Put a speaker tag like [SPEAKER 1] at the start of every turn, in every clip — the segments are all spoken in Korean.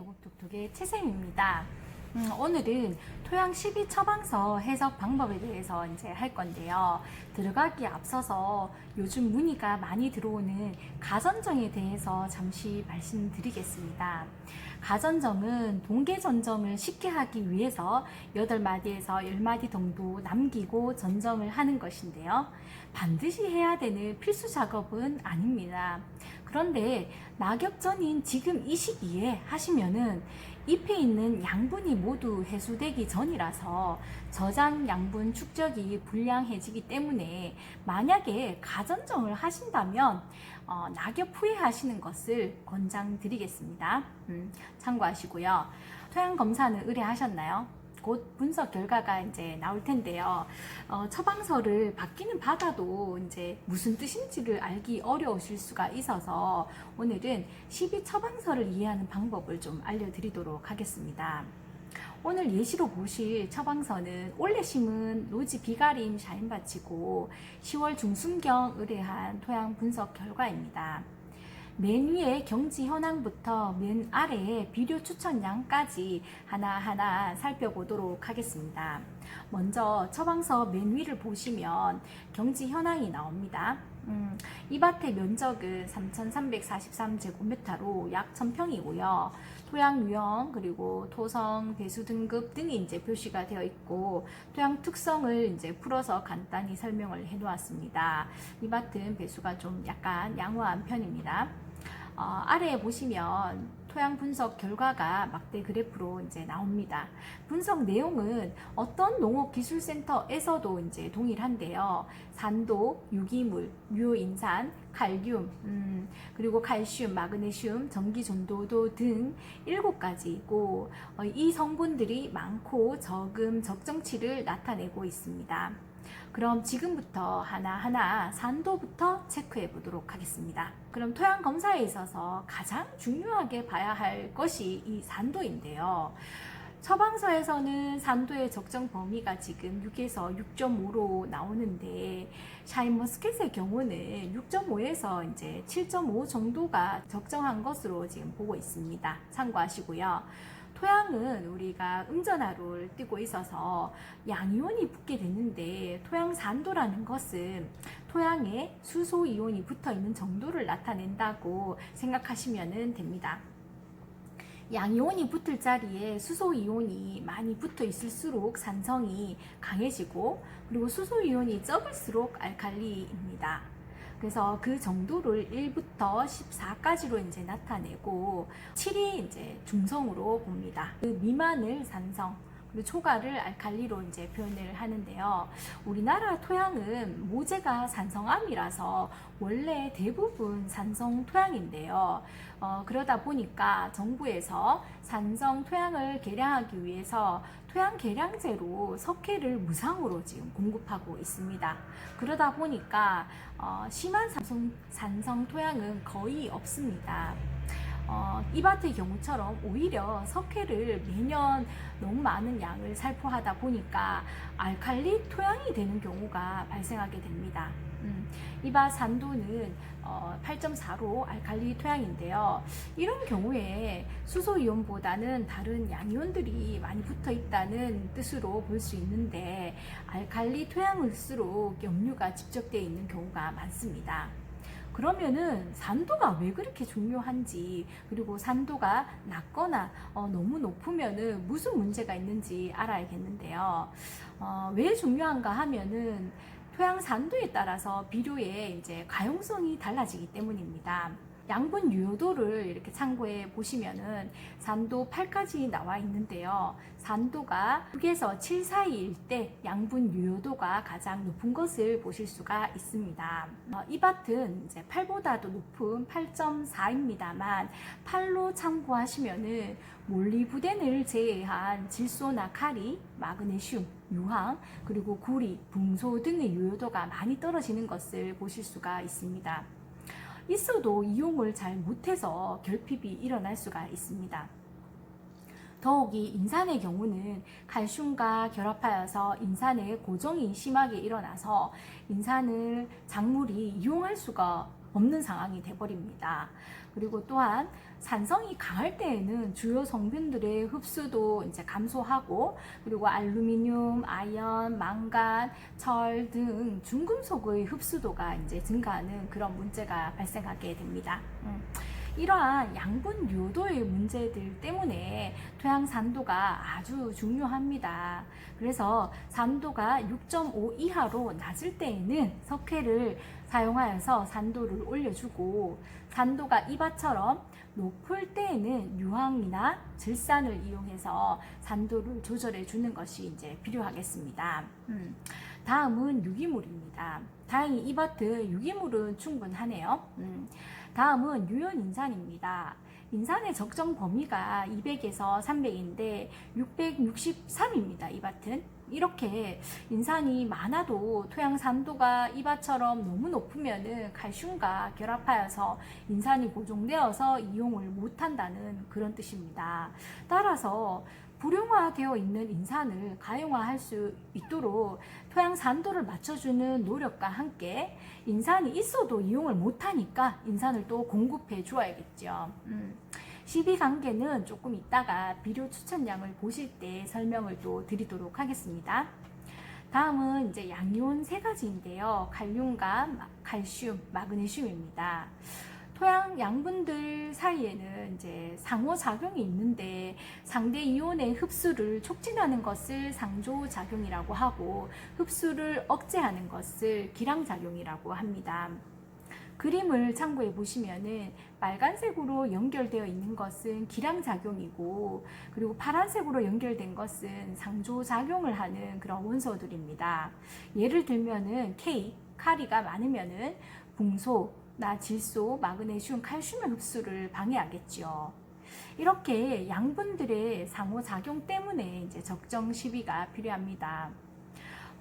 [SPEAKER 1] 톡톡톡의 최쌤입니다. 오늘은 토양 12 처방서 해석 방법에 대해서 이제 할 건데요. 들어가기에 앞서서 요즘 문의가 많이 들어오는 가전정에 대해서 잠시 말씀드리겠습니다. 가전정은 동계 전정을 쉽게 하기 위해서 8마디에서 10마디 정도 남기고 전정을 하는 것인데요. 반드시 해야 되는 필수 작업은 아닙니다. 그런데 낙엽전인 지금 이 시기에 하시면은 잎에 있는 양분이 모두 해소되기 전이라서 저장 양분 축적이 불량해지기 때문에 만약에 가전정을 하신다면 낙엽 후에 하시는 것을 권장드리겠습니다. 참고하시고요. 토양 검사는 의뢰하셨나요? 곧 분석 결과가 이제 나올 텐데요. 처방서를 받기는 받아도 이제 무슨 뜻인지를 알기 어려우실 수가 있어서 오늘은 12 처방서를 이해하는 방법을 좀 알려드리도록 하겠습니다. 오늘 예시로 보실 처방서는 올해 심은 노지 비가림 샤인밭이고 10월 중순경 의뢰한 토양 분석 결과입니다. 맨 위에 경지 현황부터 맨 아래에 비료 추천량까지 하나하나 살펴보도록 하겠습니다. 먼저 처방서 맨 위를 보시면 경지 현황이 나옵니다. 이 밭의 면적은 3,343제곱미터로 약 1,000평이고요. 토양 유형 그리고 토성, 배수 등급 등이 이제 표시가 되어 있고 토양 특성을 이제 풀어서 간단히 설명을 해 놓았습니다. 이 밭은 배수가 좀 약간 양호한 편입니다. 아래에 보시면 토양 분석 결과가 막대 그래프로 이제 나옵니다. 분석 내용은 어떤 농업기술센터에서도 이제 동일한데요. 산도, 유기물, 유효인산, 칼륨, 그리고 칼슘, 마그네슘, 전기전도도 등 7가지이고 이 성분들이 많고 적음, 적정치를 나타내고 있습니다. 그럼 지금부터 하나하나 산도부터 체크해 보도록 하겠습니다. 그럼 토양 검사에 있어서 가장 중요하게 봐야 할 것이 이 산도인데요. 처방서에서는 산도의 적정 범위가 지금 6에서 6.5로 나오는데 샤인머스켓의 경우는 6.5에서 이제 7.5 정도가 적정한 것으로 지금 보고 있습니다. 참고하시고요. 토양은 우리가 음전하루를 띄고 있어서 양이온이 붙게 되는데 토양 산도라는 것은 토양에 수소 이온이 붙어 있는 정도를 나타낸다고 생각하시면 됩니다. 양이온이 붙을 자리에 수소 이온이 많이 붙어 있을수록 산성이 강해지고 그리고 수소 이온이 적을수록 알칼리입니다. 그래서 그 정도를 1부터 14까지로 이제 나타내고 7이 이제 중성으로 봅니다. 그 미만을 산성, 그리고 초과를 알칼리로 이제 표현을 하는데요. 우리나라 토양은 모재가 산성암이라서 원래 대부분 산성 토양인데요. 그러다 보니까 정부에서 산성 토양을 개량하기 위해서 토양 개량제로 석회를 무상으로 지금 공급하고 있습니다. 그러다 보니까 심한 산성 토양은 거의 없습니다. 이 밭의 경우처럼 오히려 석회를 매년 너무 많은 양을 살포하다 보니까 알칼리 토양이 되는 경우가 발생하게 됩니다. 이 밭 산도는 8.4로 알칼리 토양인데요. 이런 경우에 수소이온보다는 다른 양이온들이 많이 붙어 있다는 뜻으로 볼 수 있는데 알칼리 토양일수록 염류가 집적되어 있는 경우가 많습니다. 그러면은 산도가 왜 그렇게 중요한지 그리고 산도가 낮거나 너무 높으면은 무슨 문제가 있는지 알아야겠는데요. 왜 중요한가 하면은 토양 산도에 따라서 비료의 이제 가용성이 달라지기 때문입니다. 양분 유효도를 이렇게 참고해 보시면은 산도 8까지 나와 있는데요. 산도가 6에서 7 사이일 때 양분 유효도가 가장 높은 것을 보실 수가 있습니다. 이 밭은 이제 8보다도 높은 8.4입니다만 8로 참고하시면은 몰리브덴을 제외한 질소나 카리, 마그네슘, 유황, 그리고 구리, 붕소 등의 유효도가 많이 떨어지는 것을 보실 수가 있습니다. 있어도 이용을 잘 못해서 결핍이 일어날 수가 있습니다. 더욱이 인산의 경우는 칼슘과 결합하여서 인산의 고정이 심하게 일어나서 인산을 작물이 이용할 수가 없는 상황이 돼버립니다. 그리고 또한 산성이 강할 때에는 주요 성분들의 흡수도 이제 감소하고, 그리고 알루미늄, 아연, 망간, 철 등 중금속의 흡수도가 이제 증가하는 그런 문제가 발생하게 됩니다. 이러한 양분 요도의 문제들 때문에 토양 산도가 아주 중요합니다. 그래서 산도가 6.5 이하로 낮을 때에는 석회를 사용하여서 산도를 올려주고, 산도가 이밭처럼 높을 때에는 유황이나 질산을 이용해서 산도를 조절해 주는 것이 이제 필요하겠습니다. 다음은 유기물입니다. 다행히 이 밭은 유기물은 충분하네요. 다음은 유연인산입니다. 인산의 적정 범위가 200에서 300인데 663입니다. 이 밭은. 이렇게 인산이 많아도 토양 산도가 이 밭처럼 너무 높으면은 칼슘과 결합하여서 인산이 고정되어서 이용을 못한다는 그런 뜻입니다. 따라서 불용화되어 있는 인산을 가용화할 수 있도록 토양 산도를 맞춰주는 노력과 함께 인산이 있어도 이용을 못하니까 인산을 또 공급해 주어야겠죠. 12관계는 조금 이따가 비료 추천량을 보실 때 설명을 또 드리도록 하겠습니다. 다음은 이제 양이온 세 가지인데요. 칼륨과 칼슘, 마그네슘입니다. 토양 양분들 사이에는 이제 상호작용이 있는데, 상대 이온의 흡수를 촉진하는 것을 상조작용이라고 하고, 흡수를 억제하는 것을 기량작용이라고 합니다. 그림을 참고해 보시면은 빨간색으로 연결되어 있는 것은 기량작용이고, 그리고 파란색으로 연결된 것은 상조작용을 하는 그런 원소들입니다. 예를 들면은 K, 카리가 많으면은 붕소, 질소, 마그네슘, 칼슘의 흡수를 방해하겠죠. 이렇게 양분들의 상호작용 때문에 이제 적정 시비가 필요합니다.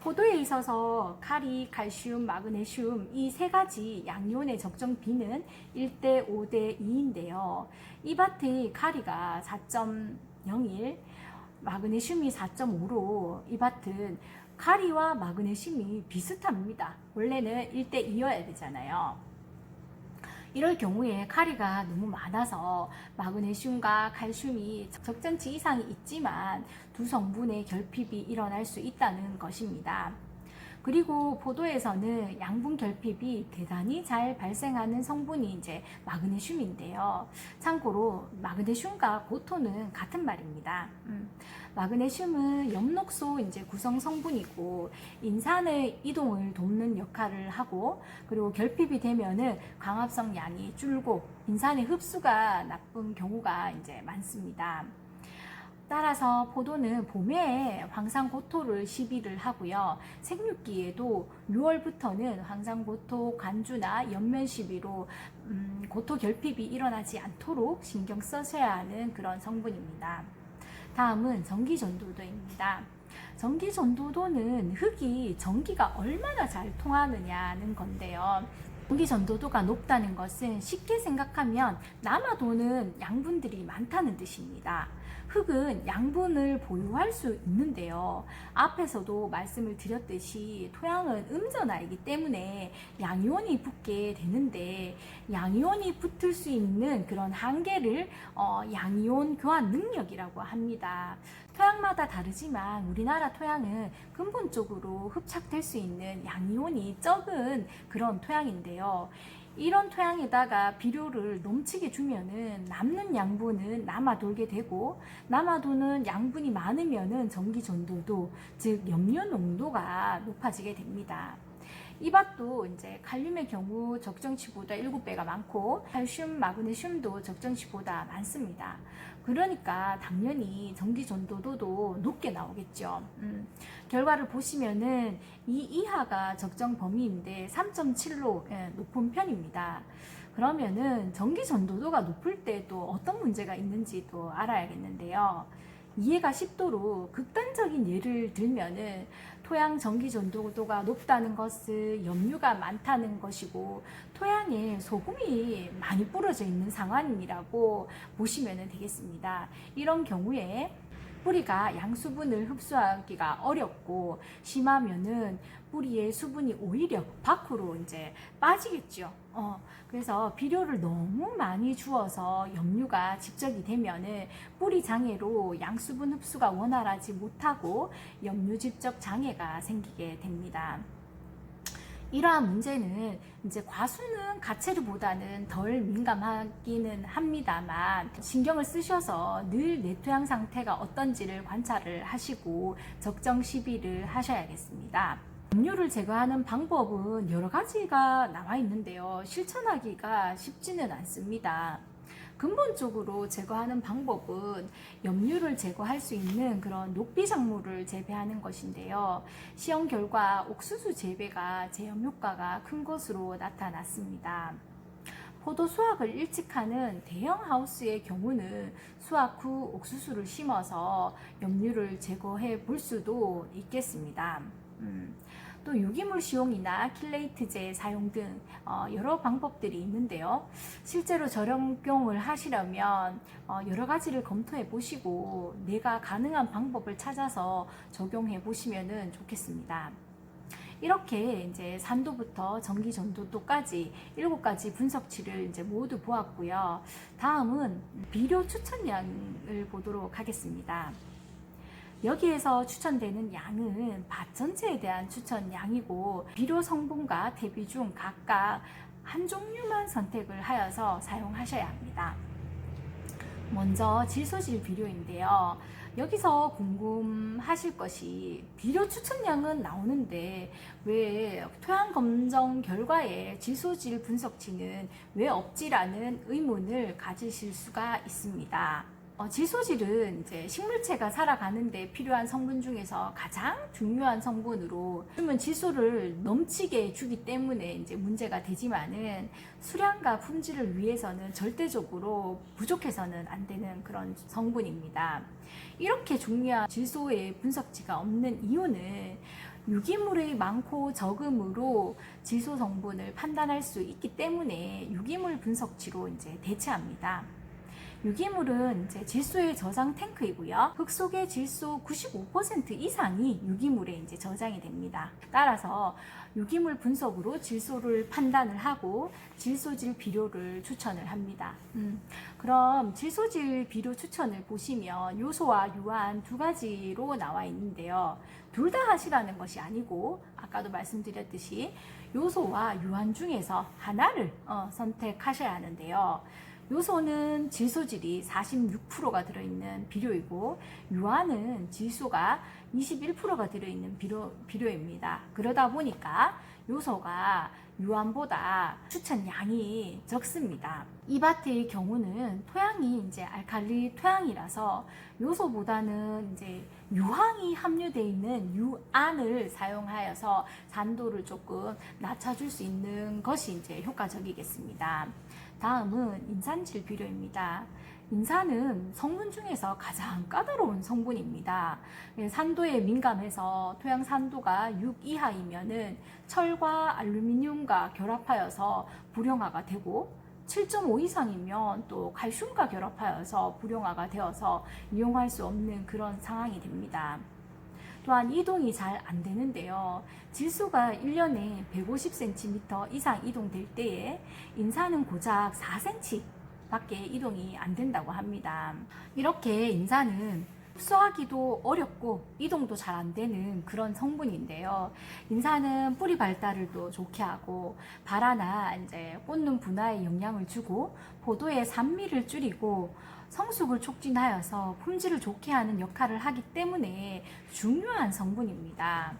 [SPEAKER 1] 포도에 있어서 카리, 칼슘, 마그네슘 이 세 가지 양이온의 적정 비는 1대 5대 2인데요. 이 밭의 카리가 4.01, 마그네슘이 4.5로 이 밭은 카리와 마그네슘이 비슷합니다. 원래는 1대 2여야 되잖아요. 이럴 경우에 카리가 너무 많아서 마그네슘과 칼슘이 적정치 이상이 있지만 두 성분의 결핍이 일어날 수 있다는 것입니다. 그리고 포도에서는 양분 결핍이 대단히 잘 발생하는 성분이 이제 마그네슘인데요. 참고로 마그네슘과 고토는 같은 말입니다. 마그네슘은 엽록소 이제 구성 성분이고 인산의 이동을 돕는 역할을 하고, 그리고 결핍이 되면은 광합성 양이 줄고 인산의 흡수가 나쁜 경우가 이제 많습니다. 따라서 포도는 봄에 황산고토를 시비를 하고요. 생육기에도 6월부터는 황산고토, 관주나 연면 시비로 고토 결핍이 일어나지 않도록 신경 쓰셔야 하는 그런 성분입니다. 다음은 전기전도도입니다. 전기전도도는 흙이 전기가 얼마나 잘 통하느냐는 건데요. 전기전도도가 높다는 것은 쉽게 생각하면 남아도는 양분들이 많다는 뜻입니다. 흙은 양분을 보유할 수 있는데요. 앞에서도 말씀을 드렸듯이 토양은 음전하이기 때문에 양이온이 붙게 되는데, 양이온이 붙을 수 있는 그런 한계를 양이온 교환 능력이라고 합니다. 토양마다 다르지만 우리나라 토양은 근본적으로 흡착될 수 있는 양이온이 적은 그런 토양인데요. 이런 토양에다가 비료를 넘치게 주면은 남는 양분은 남아 돌게 되고, 남아도는 양분이 많으면은 전기 전도도, 즉 염료 농도가 높아지게 됩니다. 이 밭도 이제 칼륨의 경우 적정치보다 7배가 많고, 칼슘, 마그네슘도 적정치보다 많습니다. 그러니까 당연히 전기 전도도도 높게 나오겠죠. 결과를 보시면은 이 이하가 적정 범위인데 3.7로 높은 편입니다. 그러면은 전기 전도도가 높을 때 또 어떤 문제가 있는지도 알아야겠는데요. 이해가 쉽도록 극단적인 예를 들면은 토양 전기 전도도가 높다는 것은 염류가 많다는 것이고 토양에 소금이 많이 뿌려져 있는 상황이라고 보시면 되겠습니다. 이런 경우에 뿌리가 양수분을 흡수하기가 어렵고, 심하면은 뿌리의 수분이 오히려 밖으로 이제 빠지겠죠. 그래서 비료를 너무 많이 주어서 염류가 집적이 되면은 뿌리 장애로 양수분 흡수가 원활하지 못하고 염류 집적 장애가 생기게 됩니다. 이러한 문제는 이제 과수는 가채류보다는 덜 민감하기는 합니다만 신경을 쓰셔서 늘 내토양 상태가 어떤지를 관찰을 하시고 적정 시비를 하셔야겠습니다. 염류를 제거하는 방법은 여러 가지가 나와 있는데요. 실천하기가 쉽지는 않습니다. 근본적으로 제거하는 방법은 염류를 제거할 수 있는 그런 녹비작물을 재배하는 것인데요. 시험 결과 옥수수 재배가 제염 효과가 큰 것으로 나타났습니다. 포도 수확을 일찍 하는 대형 하우스의 경우는 수확 후 옥수수를 심어서 염류를 제거해 볼 수도 있겠습니다. 또 유기물 시용이나 킬레이트제 사용 등 여러 방법들이 있는데요. 실제로 적용을 하시려면 여러 가지를 검토해 보시고 내가 가능한 방법을 찾아서 적용해 보시면 좋겠습니다. 이렇게 이제 산도부터 전기 전도도까지 7가지 분석치를 이제 모두 보았고요. 다음은 비료 추천량을 보도록 하겠습니다. 여기에서 추천되는 양은 밭 전체에 대한 추천량이고 비료 성분과 대비 중 각각 한 종류만 선택을 하여서 사용하셔야 합니다. 먼저 질소질 비료인데요. 여기서 궁금하실 것이 비료 추천량은 나오는데 왜 토양 검정 결과에 질소질 분석치는 왜 없지라는 의문을 가지실 수가 있습니다. 질소질은 이제 식물체가 살아가는데 필요한 성분 중에서 가장 중요한 성분으로 그러면 질소를 넘치게 주기 때문에 이제 문제가 되지만은 수량과 품질을 위해서는 절대적으로 부족해서는 안 되는 그런 성분입니다. 이렇게 중요한 질소의 분석치가 없는 이유는 유기물의 많고 적음으로 질소 성분을 판단할 수 있기 때문에 유기물 분석치로 이제 대체합니다. 유기물은 이제 질소의 저장 탱크이고요. 흙 속의 질소 95% 이상이 유기물에 이제 저장이 됩니다. 따라서 유기물 분석으로 질소를 판단을 하고 질소질 비료를 추천을 합니다. 그럼 질소질 비료 추천을 보시면 요소와 유한 2가지로 나와 있는데요. 둘 다 하시라는 것이 아니고 아까도 말씀드렸듯이 요소와 유한 중에서 하나를 선택하셔야 하는데요. 요소는 질소질이 46%가 들어있는 비료이고 유한은 질소가 21%가 들어있는 비료입니다. 그러다 보니까 요소가 유한보다 추천량이 적습니다. 이 밭의 경우는 토양이 이제 알칼리 토양이라서 요소보다는 이제 유황이 함유되어 있는 유안을 사용하여서 산도를 조금 낮춰줄 수 있는 것이 이제 효과적이겠습니다. 다음은 인산질 비료입니다. 인산은 성분 중에서 가장 까다로운 성분입니다. 산도에 민감해서 토양 산도가 6 이하이면은 철과 알루미늄과 결합하여서 불용화가 되고 7.5 이상이면 또 칼슘과 결합하여서 불용화가 되어서 이용할 수 없는 그런 상황이 됩니다. 또한 이동이 잘 안 되는데요. 질소가 1년에 150cm 이상 이동될 때에 인산은 고작 4cm 밖에 이동이 안 된다고 합니다. 이렇게 인산은 흡수하기도 어렵고 이동도 잘 안 되는 그런 성분인데요. 인산은 뿌리 발달을 또 좋게 하고 발화나 이제 꽃눈 분화에 영향을 주고 포도의 산미를 줄이고 성숙을 촉진하여서 품질을 좋게 하는 역할을 하기 때문에 중요한 성분입니다.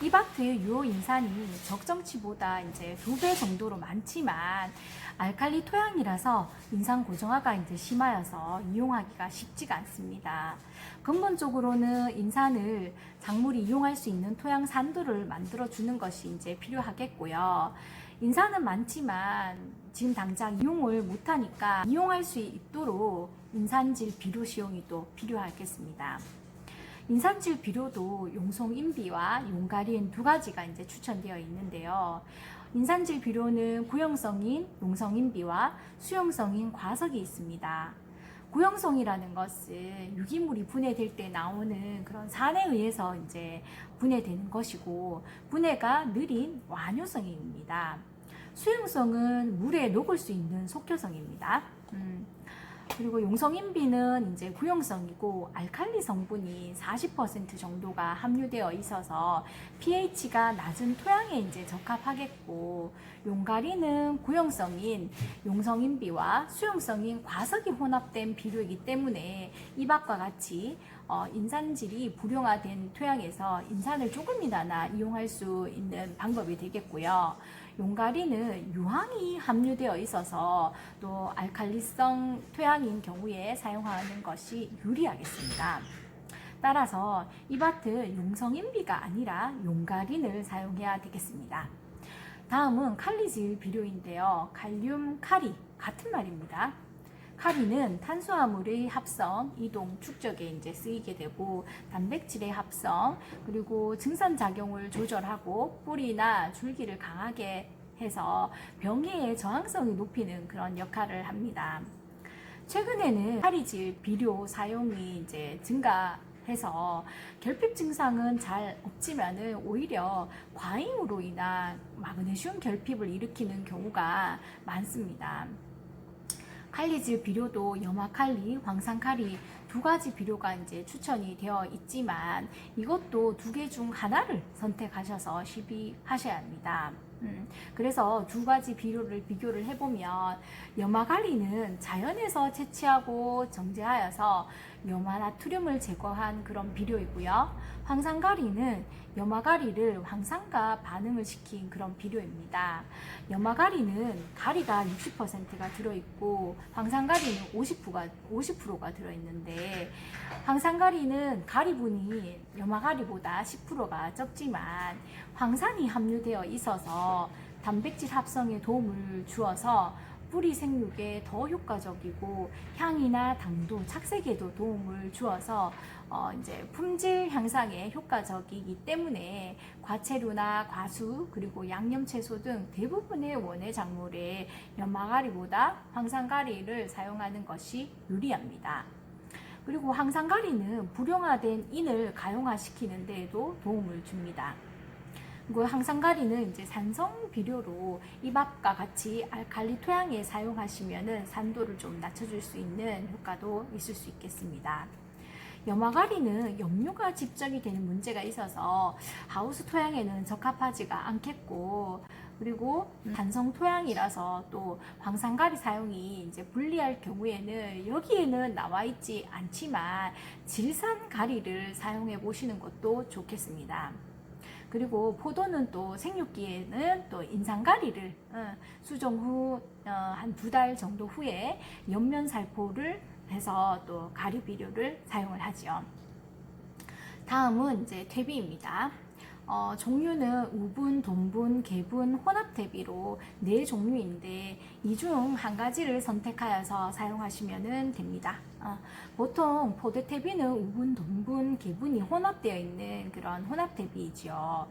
[SPEAKER 1] 이 밭의 유효인산이 적정치보다 이제 2배 정도로 많지만 알칼리 토양이라서 인산 고정화가 이제 심하여서 이용하기가 쉽지가 않습니다. 근본적으로는 인산을 작물이 이용할 수 있는 토양 산도를 만들어 주는 것이 이제 필요하겠고요. 인산은 많지만 지금 당장 이용을 못하니까 이용할 수 있도록 인산질 비료 시용이 또 필요하겠습니다. 인산질 비료도 용송인비와 용가린 2가지가 이제 추천되어 있는데요. 인산질 비료는 구형성인 용성인비와 수용성인 과석이 있습니다. 구형성이라는 것은 유기물이 분해될 때 나오는 그런 산에 의해서 이제 분해되는 것이고, 분해가 느린 완효성입니다. 수용성은 물에 녹을 수 있는 속효성입니다. 그리고 용성인비는 이제 구용성이고 알칼리 성분이 40% 정도가 함유되어 있어서 pH가 낮은 토양에 이제 적합하겠고, 용가리는 구용성인 용성인비와 수용성인 과석이 혼합된 비료이기 때문에 이밥과 같이 인산질이 불용화된 토양에서 인산을 조금이나마 이용할 수 있는 방법이 되겠고요. 용가리는 유황이 함유되어 있어서 또 알칼리성 토양인 경우에 사용하는 것이 유리하겠습니다. 따라서 이 밭은 용성인비가 아니라 용가린을 사용해야 되겠습니다. 다음은 칼리질 비료인데요. 칼륨, 카리 같은 말입니다. 카리는 탄수화물의 합성, 이동, 축적에 이제 쓰이게 되고, 단백질의 합성, 그리고 증산작용을 조절하고 뿌리나 줄기를 강하게 해서 병해의 저항성을 높이는 그런 역할을 합니다. 최근에는 카리질 비료 사용이 이제 증가해서 결핍 증상은 잘 없지만은 오히려 과잉으로 인한 마그네슘 결핍을 일으키는 경우가 많습니다. 칼리질 비료도 염화칼리, 황산칼리 두 가지 비료가 이제 추천이 되어 있지만 이것도 두 개 중 하나를 선택하셔서 시비하셔야 합니다. 그래서 두 가지 비료를 비교를 해보면 염화칼리는 자연에서 채취하고 정제하여서 염화나트륨을 제거한 그런 비료이고요. 황산가리는 염화가리를 황산과 반응을 시킨 그런 비료입니다. 염화가리는 가리가 60%가 들어있고 황산가리는 50%가 들어있는데, 황산가리는 가리분이 염화가리보다 10%가 적지만 황산이 함유되어 있어서 단백질 합성에 도움을 주어서 뿌리 생육에 더 효과적이고 향이나 당도, 착색에도 도움을 주어서 이제 품질 향상에 효과적이기 때문에 과채류나 과수 그리고 양념채소 등 대부분의 원예 작물에 염화가리보다 황산가리를 사용하는 것이 유리합니다. 그리고 황산가리는 불용화된 인을 가용화시키는 데에도 도움을 줍니다. 그리고 황산가리는 이제 산성 비료로 이밥과 같이 알칼리 토양에 사용하시면은 산도를 좀 낮춰줄 수 있는 효과도 있을 수 있겠습니다. 염화가리는 염류가 집적이 되는 문제가 있어서 하우스 토양에는 적합하지가 않겠고, 그리고 산성 토양이라서 또 황산가리 사용이 이제 불리할 경우에는 여기에는 나와 있지 않지만 질산 가리를 사용해 보시는 것도 좋겠습니다. 그리고 포도는 또 생육기에는 또 인산가리를 수종 후 한 2달 정도 후에 옆면살포를 해서 또 가리 비료를 사용을 하죠. 다음은 이제 퇴비입니다. 종류는 우분, 돈분, 개분, 혼합퇴비로 4종류인데 이 중 한 가지를 선택하여서 사용하시면 됩니다. 보통 포도퇴비는 우분, 돈분, 개분이 혼합되어 있는 그런 혼합퇴비이죠.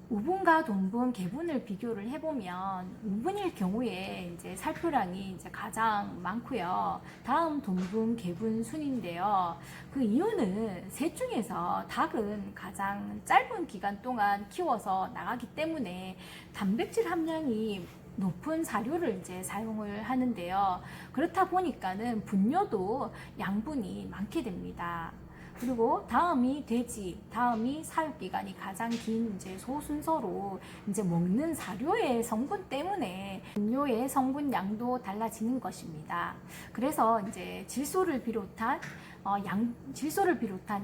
[SPEAKER 1] 우분과 돈분, 개분을 비교를 해보면 우분일 경우에 이제 살포량이 이제 가장 많고요. 다음 돈분, 개분 순인데요. 그 이유는 셋 중에서 닭은 가장 짧은 기간 동안 키워서 나가기 때문에 단백질 함량이 높은 사료를 이제 사용을 하는데요. 그렇다 보니까는 분뇨도 양분이 많게 됩니다. 그리고 다음이 돼지, 다음이 사육기간이 가장 긴 이제 소 순서로 이제 먹는 사료의 성분 때문에 분뇨의 성분량도 달라지는 것입니다. 그래서 이제 질소를 비롯한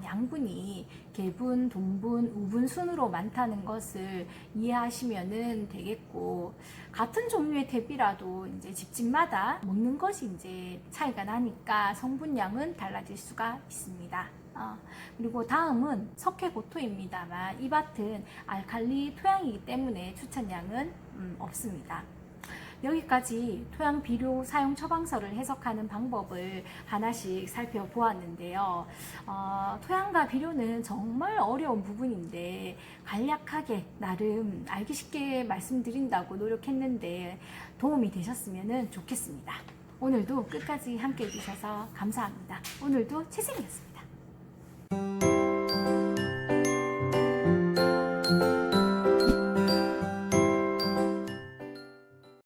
[SPEAKER 1] 양분이 개분, 돈분, 우분 순으로 많다는 것을 이해하시면 되겠고, 같은 종류의 퇴비라도 이제 집집마다 먹는 것이 이제 차이가 나니까 성분량은 달라질 수가 있습니다. 그리고 다음은 석회고토입니다만 이 밭은 알칼리 토양이기 때문에 추천량은 없습니다. 여기까지 토양 비료 사용 처방서를 해석하는 방법을 하나씩 살펴보았는데요. 토양과 비료는 정말 어려운 부분인데 간략하게 나름 알기 쉽게 말씀드린다고 노력했는데 도움이 되셨으면 좋겠습니다. 오늘도 끝까지 함께 해주셔서 감사합니다. 오늘도 최쌤이었습니다.